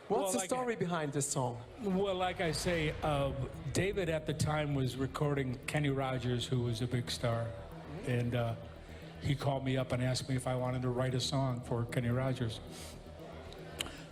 What's the story behind this song? Well, like I say, David at the time was recording Kenny Rogers, who was a big star, and he called me up and asked me if I wanted to write a song for Kenny Rogers.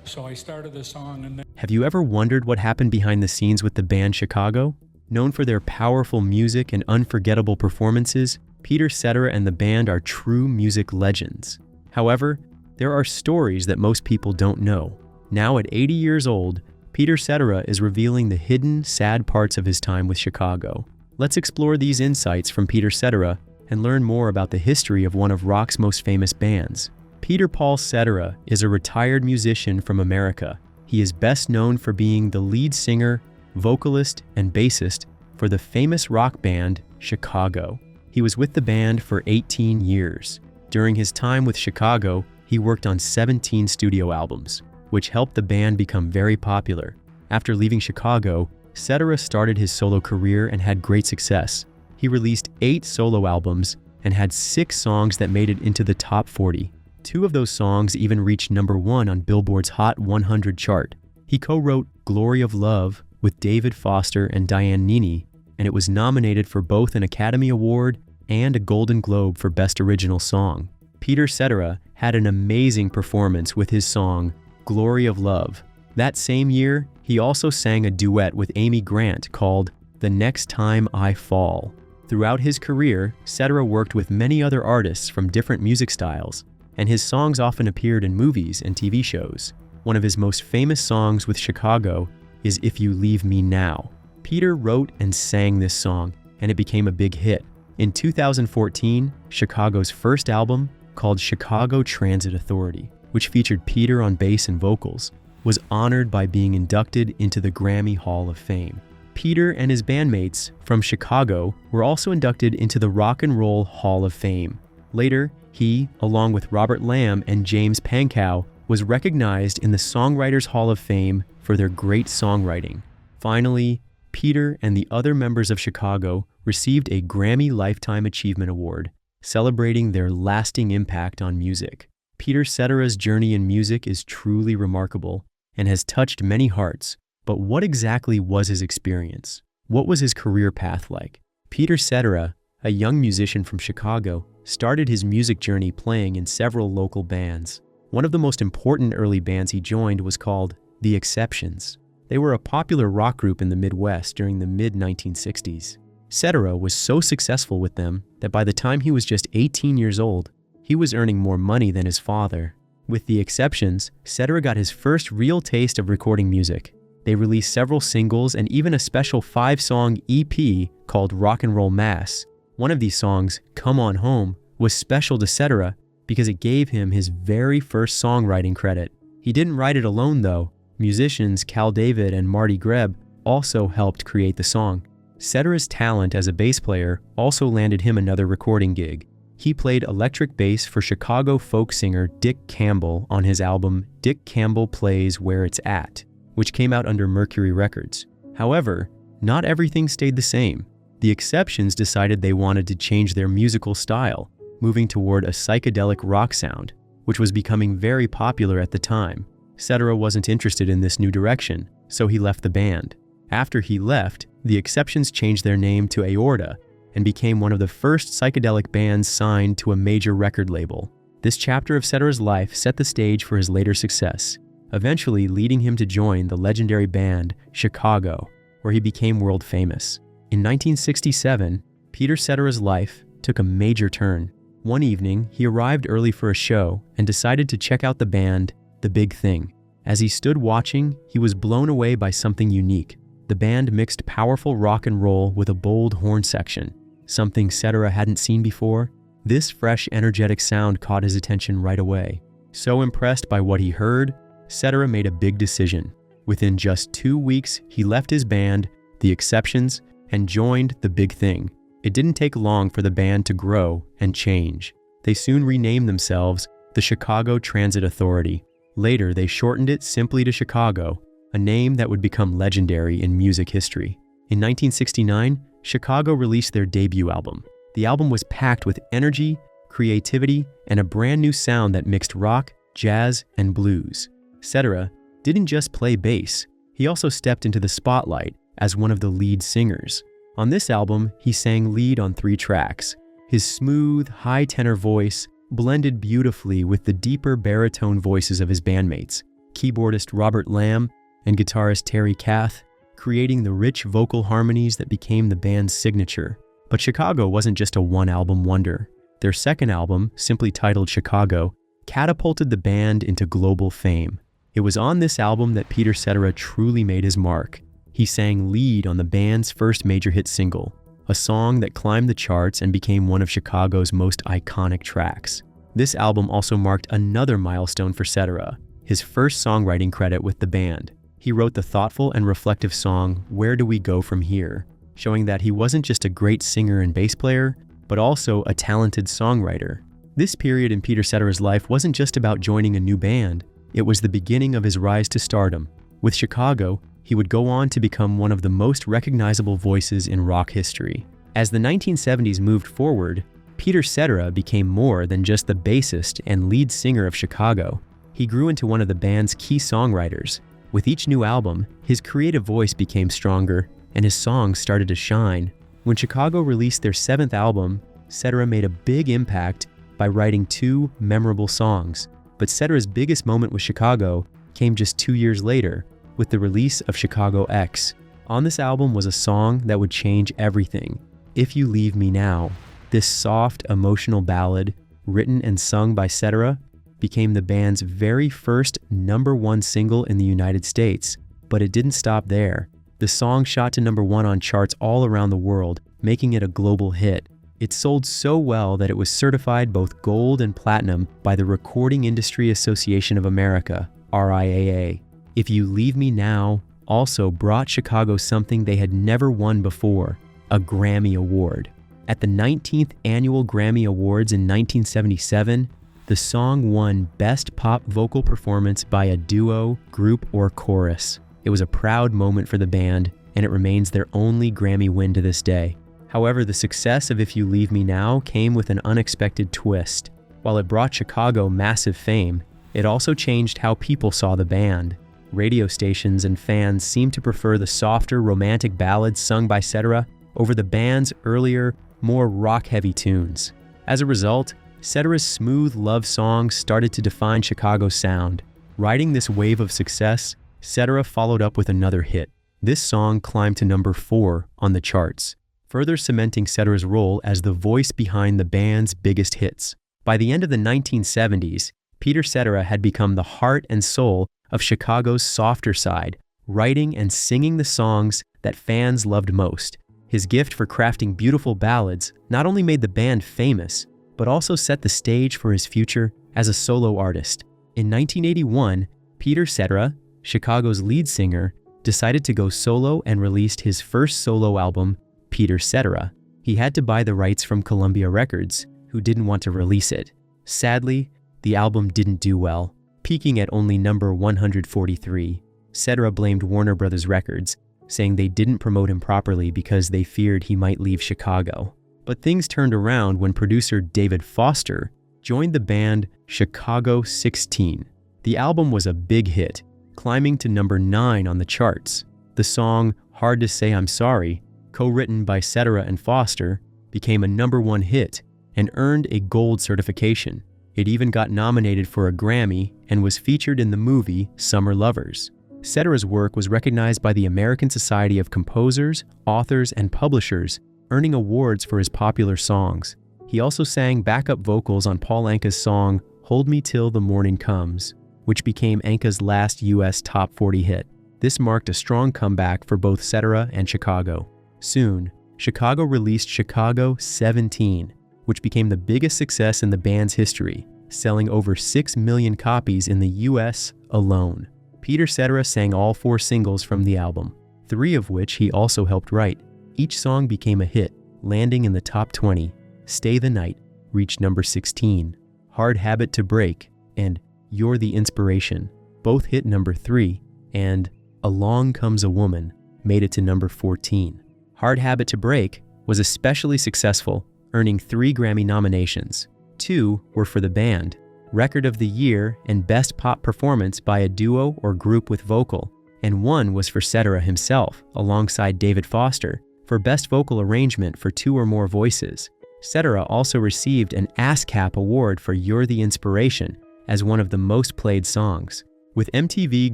So I started the song, and then... Have you ever wondered what happened behind the scenes with the band Chicago? Known for their powerful music and unforgettable performances, Peter Cetera and the band are true music legends. However, there are stories that most people don't know. Now at 80 years old, Peter Cetera is revealing the hidden, sad parts of his time with Chicago. Let's explore these insights from Peter Cetera and learn more about the history of one of rock's most famous bands. Peter Paul Cetera is a retired musician from America. He is best known for being the lead singer, vocalist, and bassist for the famous rock band Chicago. He was with the band for 18 years. During his time with Chicago, he worked on 17 studio albums, which helped the band become very popular. After leaving Chicago, Cetera started his solo career and had great success. He released 8 solo albums and had 6 songs that made it into the top 40. 2 of those songs even reached #1 on Billboard's Hot 100 chart. He co-wrote Glory of Love with David Foster and Diane Nini, and it was nominated for both an Academy Award and a Golden Globe for Best Original Song. Peter Cetera had an amazing performance with his song Glory of Love. That same year, he also sang a duet with Amy Grant called The Next Time I Fall. Throughout his career, Cetera worked with many other artists from different music styles, and his songs often appeared in movies and TV shows. One of his most famous songs with Chicago is If You Leave Me Now. Peter wrote and sang this song, and it became a big hit. In 2014, Chicago's first album, called Chicago Transit Authority, which featured Peter on bass and vocals, was honored by being inducted into the Grammy Hall of Fame. Peter and his bandmates from Chicago were also inducted into the Rock and Roll Hall of Fame. Later, he, along with Robert Lamb and James Pankow, was recognized in the Songwriters Hall of Fame for their great songwriting. Finally, Peter and the other members of Chicago received a Grammy Lifetime Achievement Award, celebrating their lasting impact on music. Peter Cetera's journey in music is truly remarkable and has touched many hearts. But what exactly was his experience? What was his career path like? Peter Cetera, a young musician from Chicago, started his music journey playing in several local bands. One of the most important early bands he joined was called The Exceptions. They were a popular rock group in the Midwest during the mid-1960s. Cetera was so successful with them that by the time he was just 18 years old, he was earning more money than his father. With The Exceptions, Cetera got his first real taste of recording music. They released several singles and even a special 5-song EP called Rock and Roll Mass. One of these songs, Come On Home, was special to Cetera because it gave him his very first songwriting credit. He didn't write it alone though. Musicians Cal David and Marty Greb also helped create the song. Cetera's talent as a bass player also landed him another recording gig. He played electric bass for Chicago folk singer Dick Campbell on his album Dick Campbell Plays Where It's At, which came out under Mercury Records. However, not everything stayed the same. The Exceptions decided they wanted to change their musical style, moving toward a psychedelic rock sound, which was becoming very popular at the time. Cetera wasn't interested in this new direction, so he left the band. After he left, The Exceptions changed their name to Aorta and became one of the first psychedelic bands signed to a major record label. This chapter of Cetera's life set the stage for his later success, eventually leading him to join the legendary band Chicago, where he became world famous. In 1967, Peter Cetera's life took a major turn. One evening, he arrived early for a show and decided to check out the band The Big Thing. As he stood watching, he was blown away by something unique. The band mixed powerful rock and roll with a bold horn section, something Cetera hadn't seen before. This fresh, energetic sound caught his attention right away. So impressed by what he heard, Cetera made a big decision. Within just 2 weeks, he left his band, The Exceptions, and joined The Big Thing. It didn't take long for the band to grow and change. They soon renamed themselves the Chicago Transit Authority. Later, they shortened it simply to Chicago, a name that would become legendary in music history. In 1969, Chicago released their debut album. The album was packed with energy, creativity, and a brand new sound that mixed rock, jazz, and blues. Cetera, didn't just play bass, he also stepped into the spotlight as one of the lead singers. On this album, he sang lead on 3 tracks. His smooth, high tenor voice blended beautifully with the deeper baritone voices of his bandmates, keyboardist Robert Lamb and guitarist Terry Kath, creating the rich vocal harmonies that became the band's signature. But Chicago wasn't just a one-album wonder. Their second album, simply titled Chicago, catapulted the band into global fame. It was on this album that Peter Cetera truly made his mark. He sang lead on the band's first major hit single, a song that climbed the charts and became one of Chicago's most iconic tracks. This album also marked another milestone for Cetera, his first songwriting credit with the band. He wrote the thoughtful and reflective song, Where Do We Go From Here?, showing that he wasn't just a great singer and bass player, but also a talented songwriter. This period in Peter Cetera's life wasn't just about joining a new band, it was the beginning of his rise to stardom. With Chicago, he would go on to become one of the most recognizable voices in rock history. As the 1970s moved forward, Peter Cetera became more than just the bassist and lead singer of Chicago. He grew into one of the band's key songwriters. With each new album, his creative voice became stronger, and his songs started to shine. When Chicago released their 7th album, Cetera made a big impact by writing 2 memorable songs. But Cetera's biggest moment with Chicago came just 2 years later, with the release of Chicago X. On this album was a song that would change everything, If You Leave Me Now. This soft, emotional ballad, written and sung by Cetera, became the band's very first #1 single in the United States. But it didn't stop there. The song shot to #1 on charts all around the world, making it a global hit. It sold so well that it was certified both gold and platinum by the Recording Industry Association of America, RIAA. If You Leave Me Now also brought Chicago something they had never won before, a Grammy Award. At the 19th Annual Grammy Awards in 1977, the song won Best Pop Vocal Performance by a Duo, Group, or Chorus. It was a proud moment for the band, and it remains their only Grammy win to this day. However, the success of If You Leave Me Now came with an unexpected twist. While it brought Chicago massive fame, it also changed how people saw the band. Radio stations and fans seemed to prefer the softer, romantic ballads sung by Cetera over the band's earlier, more rock-heavy tunes. As a result, Cetera's smooth love songs started to define Chicago's sound. Riding this wave of success, Cetera followed up with another hit. This song climbed to #4 on the charts, further cementing Cetera's role as the voice behind the band's biggest hits. By the end of the 1970s, Peter Cetera had become the heart and soul of Chicago's softer side, writing and singing the songs that fans loved most. His gift for crafting beautiful ballads not only made the band famous, but also set the stage for his future as a solo artist. In 1981, Peter Cetera, Chicago's lead singer, decided to go solo and released his first solo album, Peter Cetera. He had to buy the rights from Columbia Records, who didn't want to release it. Sadly, the album didn't do well, peaking at only number 143. Cetera blamed Warner Brothers Records, saying they didn't promote him properly because they feared he might leave Chicago. But things turned around when producer David Foster joined the band Chicago 16. The album was a big hit, climbing to number 9 on the charts. The song Hard to Say I'm Sorry, co-written by Cetera and Foster, became a #1 hit and earned a gold certification. It even got nominated for a Grammy and was featured in the movie Summer Lovers. Cetera's work was recognized by the American Society of Composers, Authors, and Publishers, earning awards for his popular songs. He also sang backup vocals on Paul Anka's song Hold Me Till the Morning Comes, which became Anka's last US Top 40 hit. This marked a strong comeback for both Cetera and Chicago. Soon, Chicago released Chicago 17, which became the biggest success in the band's history, selling over 6 million copies in the US alone. Peter Cetera sang all 4 singles from the album, 3 of which he also helped write. Each song became a hit, landing in the top 20. Stay the Night reached number 16. Hard Habit to Break and You're the Inspiration both hit number 3, and Along Comes a Woman made it to number 14. Hard Habit to Break was especially successful, earning 3 Grammy nominations. 2 were for the band. Record of the Year, and Best Pop Performance by a Duo or Group with Vocal, and one was for Cetera himself, alongside David Foster, for Best Vocal Arrangement for 2 or more voices. Cetera also received an ASCAP award for You're the Inspiration as one of the most played songs. With MTV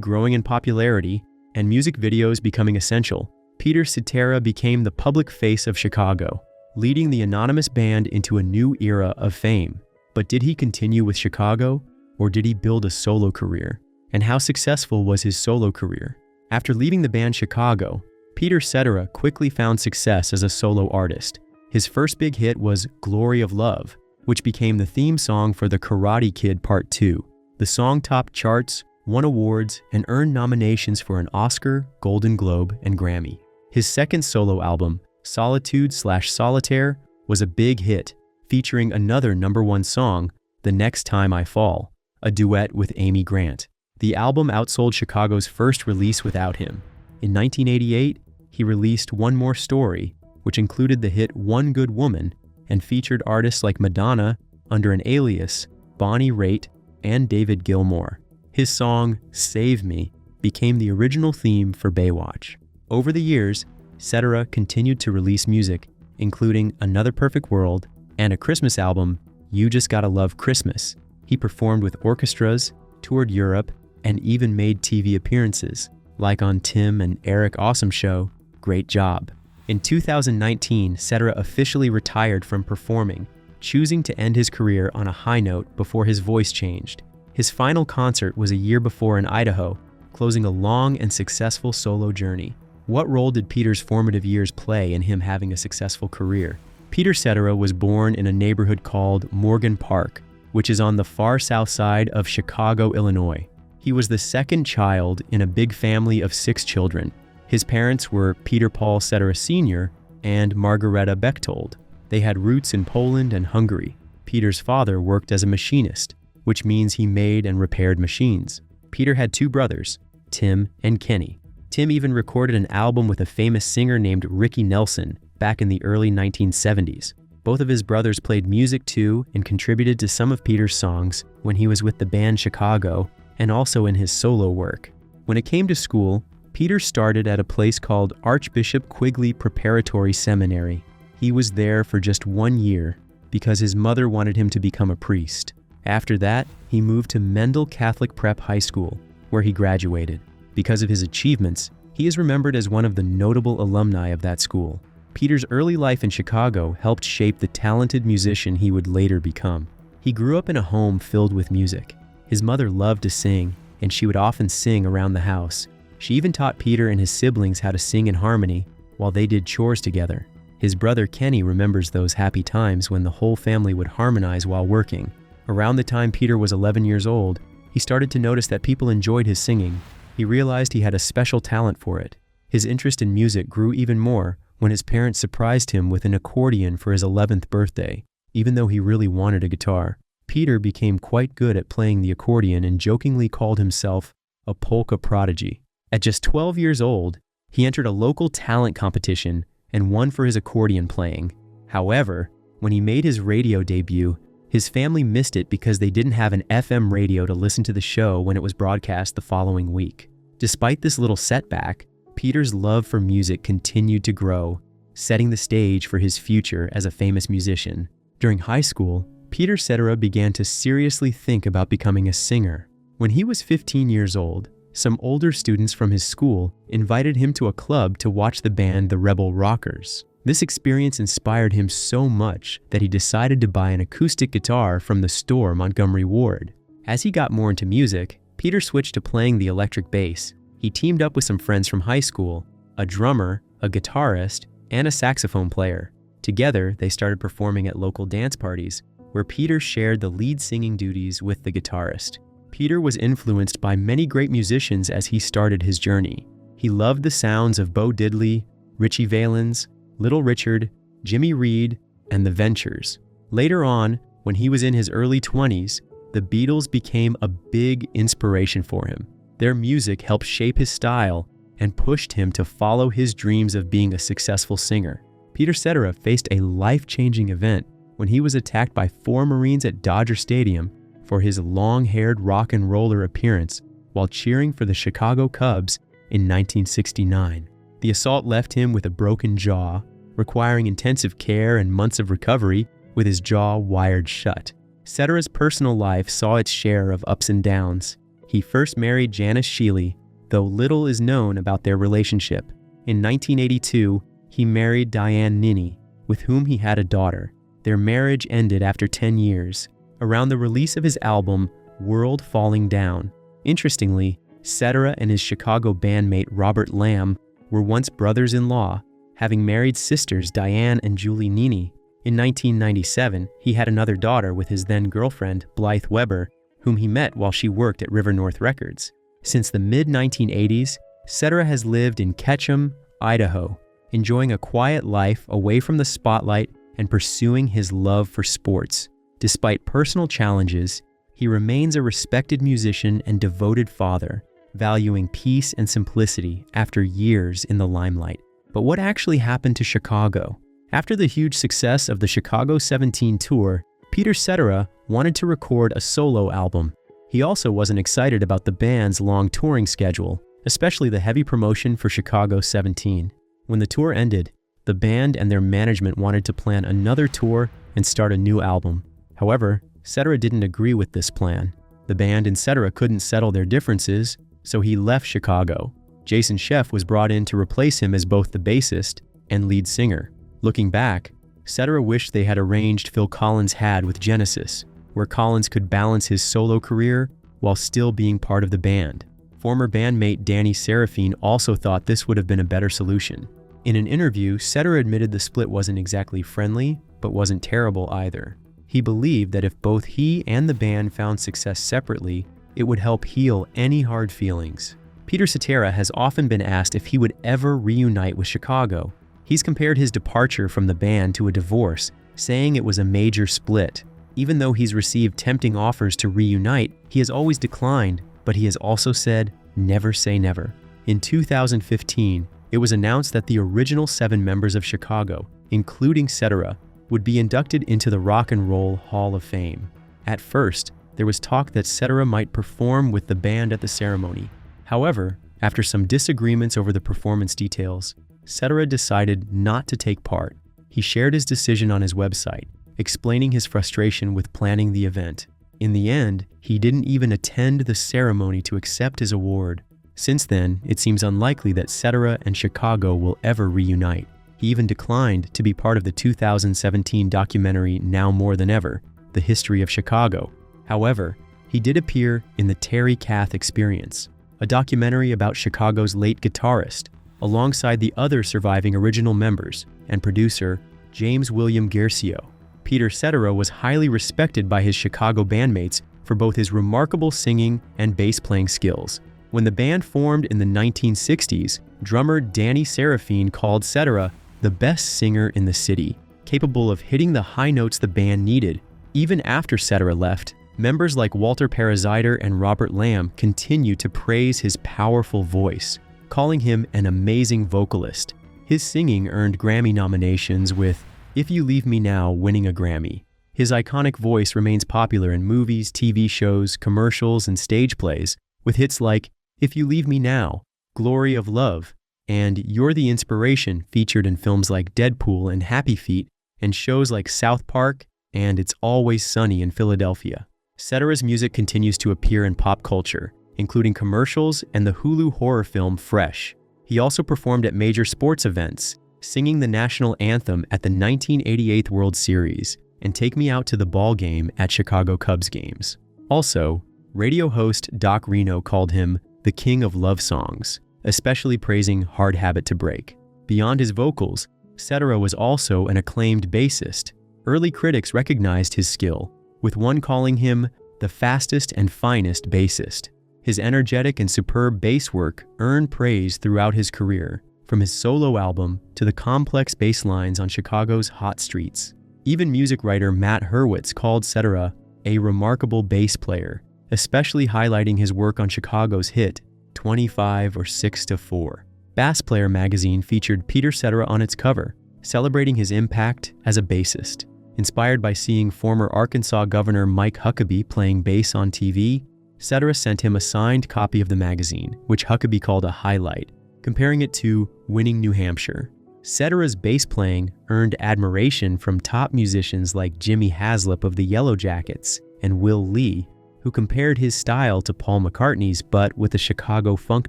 growing in popularity and music videos becoming essential, Peter Cetera became the public face of Chicago, leading the anonymous band into a new era of fame. But did he continue with Chicago, or did he build a solo career? And how successful was his solo career? After leaving the band Chicago, Peter Cetera quickly found success as a solo artist. His first big hit was Glory of Love, which became the theme song for The Karate Kid Part 2. The song topped charts, won awards, and earned nominations for an Oscar, Golden Globe, and Grammy. His second solo album, Solitude/Solitaire, was a big hit, featuring another #1 song, The Next Time I Fall, a duet with Amy Grant. The album outsold Chicago's first release without him. In 1988, he released One More Story, which included the hit One Good Woman and featured artists like Madonna under an alias, Bonnie Raitt, and David Gilmour. His song, Save Me, became the original theme for Baywatch. Over the years, Cetera continued to release music, including Another Perfect World and a Christmas album, You Just Gotta Love Christmas. He performed with orchestras, toured Europe, and even made TV appearances, like on Tim and Eric Awesome Show, Great Job. In 2019, Cetera officially retired from performing, choosing to end his career on a high note before his voice changed. His final concert was a year before in Idaho, closing a long and successful solo journey. What role did Peter's formative years play in him having a successful career? Peter Cetera was born in a neighborhood called Morgan Park, which is on the far south side of Chicago, Illinois. He was the second child in a big family of 6 children. His parents were Peter Paul Cetera Sr. and Margareta Bechtold. They had roots in Poland and Hungary. Peter's father worked as a machinist, which means he made and repaired machines. Peter had 2 brothers, Tim and Kenny. Tim even recorded an album with a famous singer named Ricky Nelson back in the early 1970s. Both of his brothers played music too and contributed to some of Peter's songs when he was with the band Chicago and also in his solo work. When it came to school, Peter started at a place called Archbishop Quigley Preparatory Seminary. He was there for just 1 year because his mother wanted him to become a priest. After that, he moved to Mendel Catholic Prep High School, where he graduated. Because of his achievements, he is remembered as one of the notable alumni of that school. Peter's early life in Chicago helped shape the talented musician he would later become. He grew up in a home filled with music. His mother loved to sing, and she would often sing around the house. She even taught Peter and his siblings how to sing in harmony while they did chores together. His brother Kenny remembers those happy times when the whole family would harmonize while working. Around the time Peter was 11 years old, he started to notice that people enjoyed his singing. He realized he had a special talent for it. His interest in music grew even more when his parents surprised him with an accordion for his 11th birthday, even though he really wanted a guitar. Peter became quite good at playing the accordion and jokingly called himself a polka prodigy. At just 12 years old, he entered a local talent competition and won for his accordion playing. However, when he made his radio debut, his family missed it because they didn't have an FM radio to listen to the show when it was broadcast the following week. Despite this little setback, Peter's love for music continued to grow, setting the stage for his future as a famous musician. During high school, Peter Cetera began to seriously think about becoming a singer. When he was 15 years old, some older students from his school invited him to a club to watch the band The Rebel Rockers. This experience inspired him so much that he decided to buy an acoustic guitar from the store Montgomery Ward. As he got more into music, Peter switched to playing the electric bass. He teamed up with some friends from high school, a drummer, a guitarist, and a saxophone player. Together, they started performing at local dance parties, where Peter shared the lead singing duties with the guitarist. Peter was influenced by many great musicians as he started his journey. He loved the sounds of Bo Diddley, Richie Valens, Little Richard, Jimmy Reed, and the Ventures. Later on, when he was in his early 20s, the Beatles became a big inspiration for him. Their music helped shape his style and pushed him to follow his dreams of being a successful singer. Peter Cetera faced a life-changing event when he was attacked by 4 Marines at Dodger Stadium for his long-haired rock and roller appearance while cheering for the Chicago Cubs in 1969. The assault left him with a broken jaw, requiring intensive care and months of recovery with his jaw wired shut. Cetera's personal life saw its share of ups and downs. He first married Janice Shealy, though little is known about their relationship. In 1982, he married Diane Ninny, with whom he had a daughter. Their marriage ended after 10 years, around the release of his album, World Falling Down. Interestingly, Cetera and his Chicago bandmate Robert Lamb were once brothers-in-law, having married sisters Diane and Julie Ninny. In 1997, he had another daughter with his then-girlfriend, Blythe Weber, whom he met while she worked at River North Records. Since the mid-1980s, Cetera has lived in Ketchum, Idaho, enjoying a quiet life away from the spotlight and pursuing his love for sports. Despite personal challenges, he remains a respected musician and devoted father, valuing peace and simplicity after years in the limelight. But what actually happened to Chicago? After the huge success of the Chicago 17 tour, Peter Cetera wanted to record a solo album. He also wasn't excited about the band's long touring schedule, especially the heavy promotion for Chicago 17. When the tour ended, the band and their management wanted to plan another tour and start a new album. However, Cetera didn't agree with this plan. The band and Cetera couldn't settle their differences, so he left Chicago. Jason Scheff was brought in to replace him as both the bassist and lead singer. Looking back, Cetera wished they had arranged Phil Collins had with Genesis, where Collins could balance his solo career while still being part of the band. Former bandmate Danny Serafine also thought this would have been a better solution. In an interview, Cetera admitted the split wasn't exactly friendly, but wasn't terrible either. He believed that if both he and the band found success separately, it would help heal any hard feelings. Peter Cetera has often been asked if he would ever reunite with Chicago. He's compared his departure from the band to a divorce, saying it was a major split. Even though he's received tempting offers to reunite, he has always declined, but he has also said, never say never. In 2015, it was announced that the original 7 members of Chicago, including Cetera, would be inducted into the Rock and Roll Hall of Fame. At first, there was talk that Cetera might perform with the band at the ceremony. However, after some disagreements over the performance details, Cetera decided not to take part. He shared his decision on his website, explaining his frustration with planning the event. In the end, he didn't even attend the ceremony to accept his award. Since then, it seems unlikely that Cetera and Chicago will ever reunite. He even declined to be part of the 2017 documentary Now More Than Ever, The History of Chicago. However, he did appear in The Terry Kath Experience, a documentary about Chicago's late guitarist, alongside the other surviving original members and producer James William Guercio. Peter Cetera was highly respected by his Chicago bandmates for both his remarkable singing and bass-playing skills. When the band formed in the 1960s, drummer Danny Serafine called Cetera the best singer in the city, capable of hitting the high notes the band needed. Even after Cetera left, members like Walter Paraziter and Robert Lamb continued to praise his powerful voice, calling him an amazing vocalist. His singing earned Grammy nominations, with If You Leave Me Now winning a Grammy. His iconic voice remains popular in movies, TV shows, commercials, and stage plays, with hits like If You Leave Me Now, Glory of Love, and You're the Inspiration, featured in films like Deadpool and Happy Feet, and shows like South Park and It's Always Sunny in Philadelphia. Cetera's music continues to appear in pop culture, including commercials and the Hulu horror film Fresh. He also performed at major sports events, singing the national anthem at the 1988 World Series and Take Me Out to the Ball Game at Chicago Cubs games. Also, radio host Doc Reno called him the king of love songs, especially praising Hard Habit to Break. Beyond his vocals, Cetera was also an acclaimed bassist. Early critics recognized his skill, with one calling him the fastest and finest bassist. His energetic and superb bass work earned praise throughout his career, from his solo album to the complex bass lines on Chicago's hot streets. Even music writer Matt Hurwitz called Cetera a remarkable bass player, especially highlighting his work on Chicago's hit 25 or 6 to 4. Bass Player magazine featured Peter Cetera on its cover, celebrating his impact as a bassist. Inspired by seeing former Arkansas Governor Mike Huckabee playing bass on TV, Cetera sent him a signed copy of the magazine, which Huckabee called a highlight, comparing it to winning New Hampshire. Cetera's bass playing earned admiration from top musicians like Jimmy Haslip of the Yellow Jackets and Will Lee, who compared his style to Paul McCartney's but with a Chicago funk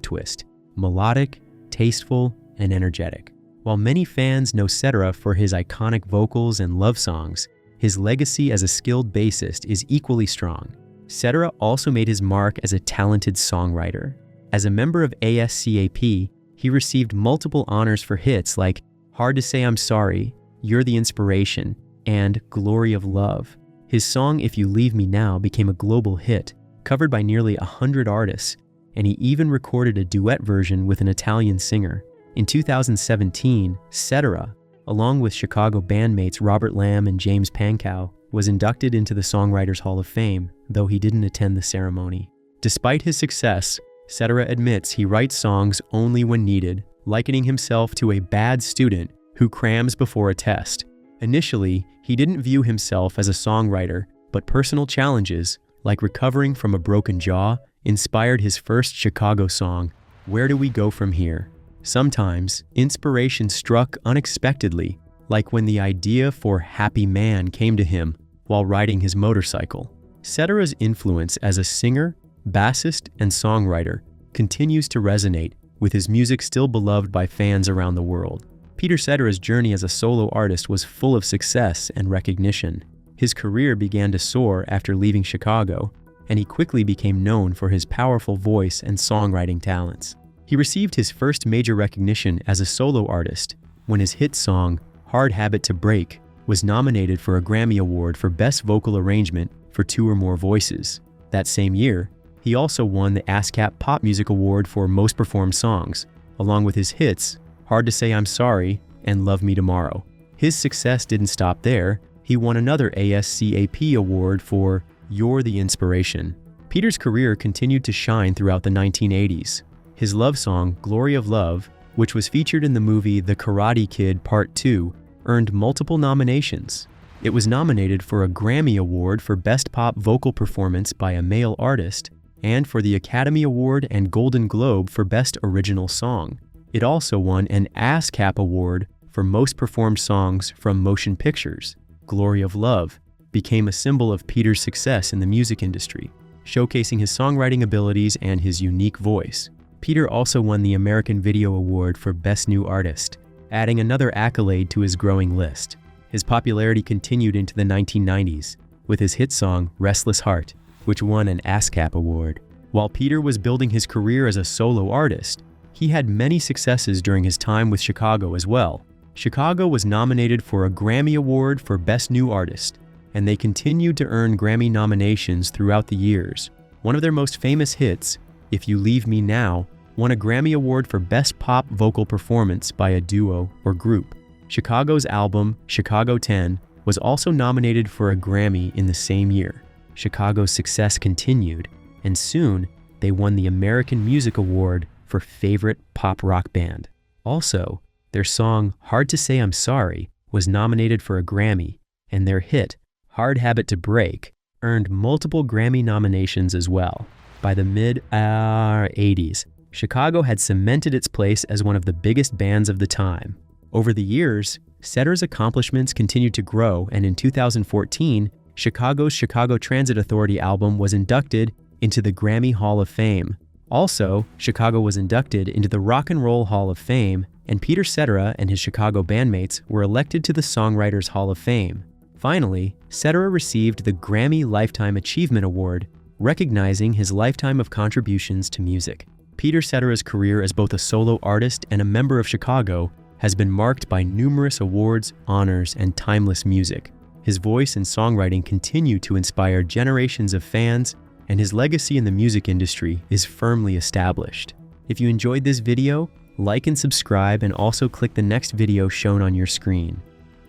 twist, melodic, tasteful, and energetic. While many fans know Cetera for his iconic vocals and love songs, his legacy as a skilled bassist is equally strong. Cetera also made his mark as a talented songwriter. As a member of ASCAP, he received multiple honors for hits like Hard to Say I'm Sorry, You're the Inspiration, and Glory of Love. His song If You Leave Me Now became a global hit, covered by nearly 100 artists, and he even recorded a duet version with an Italian singer. In 2017, Cetera, along with Chicago bandmates Robert Lamb and James Pankow, was inducted into the Songwriters Hall of Fame, though he didn't attend the ceremony. Despite his success, Cetera admits he writes songs only when needed, likening himself to a bad student who crams before a test. Initially, he didn't view himself as a songwriter, but personal challenges, like recovering from a broken jaw, inspired his first Chicago song, Where Do We Go From Here? Sometimes, inspiration struck unexpectedly, like when the idea for Happy Man came to him while riding his motorcycle. Cetera's influence as a singer, bassist, and songwriter continues to resonate, with his music still beloved by fans around the world. Peter Cetera's journey as a solo artist was full of success and recognition. His career began to soar after leaving Chicago, and he quickly became known for his powerful voice and songwriting talents. He received his first major recognition as a solo artist when his hit song, Hard Habit to Break, was nominated for a Grammy Award for Best Vocal Arrangement for 2 or more voices. That same year, he also won the ASCAP Pop Music Award for Most Performed Songs, along with his hits, Hard to Say I'm Sorry and Love Me Tomorrow. His success didn't stop there. He won another ASCAP award for You're the Inspiration. Peter's career continued to shine throughout the 1980s. His love song, Glory of Love, which was featured in the movie The Karate Kid Part 2, earned multiple nominations. It was nominated for a Grammy Award for Best Pop Vocal Performance by a Male Artist and for the Academy Award and Golden Globe for Best Original Song. It also won an ASCAP Award for Most Performed Songs from Motion Pictures. Glory of Love became a symbol of Peter's success in the music industry, showcasing his songwriting abilities and his unique voice. Peter also won the American Video Award for Best New Artist, adding another accolade to his growing list. His popularity continued into the 1990s with his hit song Restless Heart, which won an ASCAP award. While Peter was building his career as a solo artist, he had many successes during his time with Chicago as well. Chicago was nominated for a Grammy Award for Best New Artist, and they continued to earn Grammy nominations throughout the years. One of their most famous hits, If You Leave Me Now, won a Grammy Award for Best Pop Vocal Performance by a Duo or Group. Chicago's album, Chicago 10, was also nominated for a Grammy in the same year. Chicago's success continued, and soon they won the American Music Award for Favorite Pop Rock Band. Also, their song Hard to Say I'm Sorry was nominated for a Grammy, and their hit, Hard Habit to Break, earned multiple Grammy nominations as well. By the mid-80s, Chicago had cemented its place as one of the biggest bands of the time. Over the years, Cetera's accomplishments continued to grow, and in 2014, Chicago's Chicago Transit Authority album was inducted into the Grammy Hall of Fame. Also, Chicago was inducted into the Rock and Roll Hall of Fame, and Peter Cetera and his Chicago bandmates were elected to the Songwriters Hall of Fame. Finally, Cetera received the Grammy Lifetime Achievement Award, recognizing his lifetime of contributions to music. Peter Cetera's career as both a solo artist and a member of Chicago has been marked by numerous awards, honors, and timeless music. His voice and songwriting continue to inspire generations of fans, and his legacy in the music industry is firmly established. If you enjoyed this video, like and subscribe, and also click the next video shown on your screen.